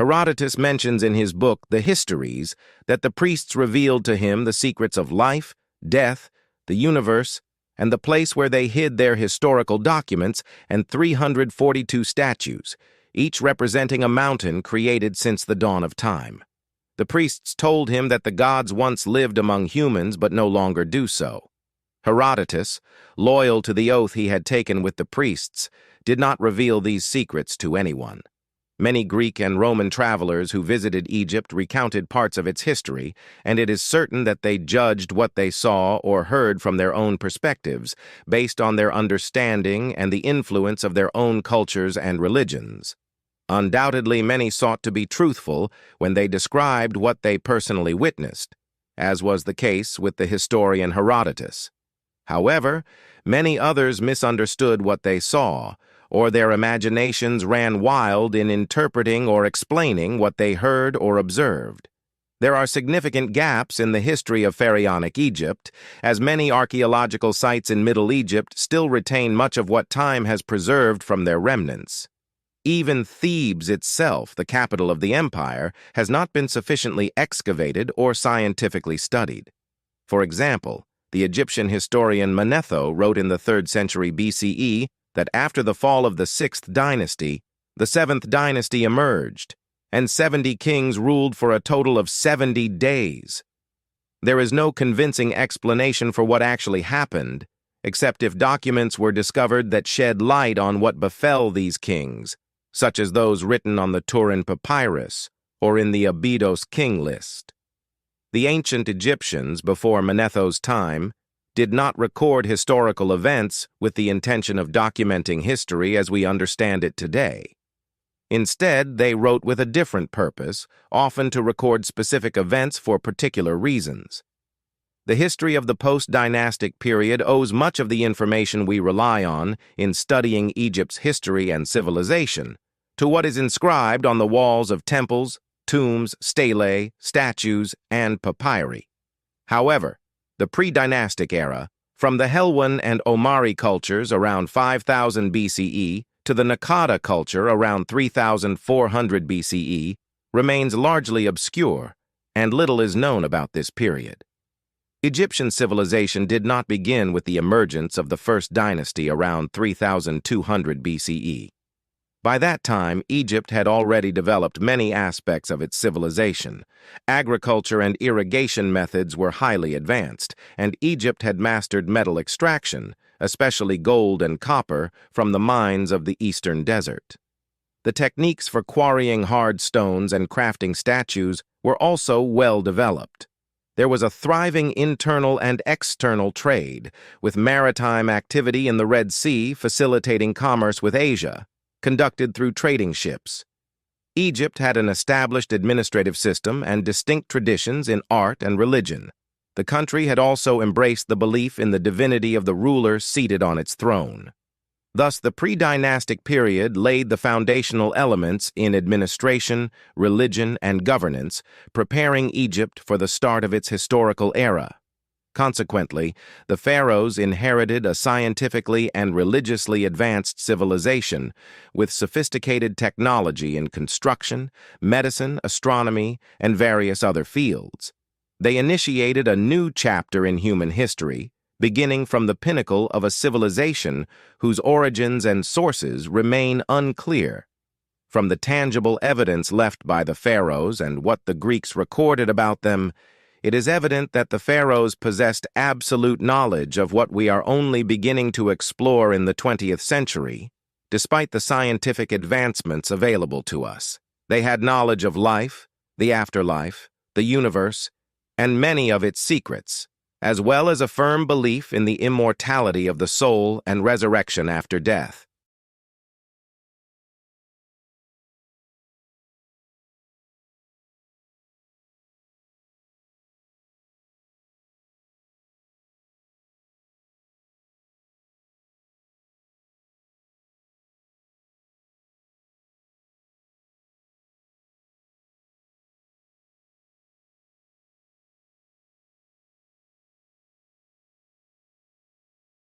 Herodotus mentions in his book, The Histories, that the priests revealed to him the secrets of life, death, the universe, and the place where they hid their historical documents and 342 statues, each representing a mountain created since the dawn of time. The priests told him that the gods once lived among humans but no longer do so. Herodotus, loyal to the oath he had taken with the priests, did not reveal these secrets to anyone. Many Greek and Roman travelers who visited Egypt recounted parts of its history, and it is certain that they judged what they saw or heard from their own perspectives, based on their understanding and the influence of their own cultures and religions. Undoubtedly, many sought to be truthful when they described what they personally witnessed, as was the case with the historian Herodotus. However, many others misunderstood what they saw, or their imaginations ran wild in interpreting or explaining what they heard or observed. There are significant gaps in the history of Pharaonic Egypt, as many archaeological sites in Middle Egypt still retain much of what time has preserved from their remnants. Even Thebes itself, the capital of the empire, has not been sufficiently excavated or scientifically studied. For example, the Egyptian historian Manetho wrote in the 3rd century BCE that after the fall of the 6th dynasty, the 7th dynasty emerged, and 70 kings ruled for a total of 70 days. There is no convincing explanation for what actually happened, except if documents were discovered that shed light on what befell these kings, such as those written on the Turin Papyrus or in the Abydos king list. The ancient Egyptians, before Manetho's time, did not record historical events with the intention of documenting history as we understand it today. Instead, they wrote with a different purpose, often to record specific events for particular reasons. The history of the post-dynastic period owes much of the information we rely on in studying Egypt's history and civilization to what is inscribed on the walls of temples, tombs, stelae, statues, and papyri. However, the pre-dynastic era, from the Helwan and Omari cultures around 5000 BCE to the Naqada culture around 3400 BCE, remains largely obscure, and little is known about this period. Egyptian civilization did not begin with the emergence of the first dynasty around 3200 BCE. By that time, Egypt had already developed many aspects of its civilization. Agriculture and irrigation methods were highly advanced, and Egypt had mastered metal extraction, especially gold and copper, from the mines of the eastern desert. The techniques for quarrying hard stones and crafting statues were also well developed. There was a thriving internal and external trade, with maritime activity in the Red Sea facilitating commerce with Asia, conducted through trading ships. Egypt had an established administrative system and distinct traditions in art and religion. The country had also embraced the belief in the divinity of the ruler seated on its throne. Thus, the pre-dynastic period laid the foundational elements in administration, religion, and governance, preparing Egypt for the start of its historical era. Consequently, the pharaohs inherited a scientifically and religiously advanced civilization with sophisticated technology in construction, medicine, astronomy, and various other fields. They initiated a new chapter in human history, beginning from the pinnacle of a civilization whose origins and sources remain unclear. From the tangible evidence left by the pharaohs and what the Greeks recorded about them, it is evident that the pharaohs possessed absolute knowledge of what we are only beginning to explore in the 20th century, despite the scientific advancements available to us. They had knowledge of life, the afterlife, the universe, and many of its secrets, as well as a firm belief in the immortality of the soul and resurrection after death.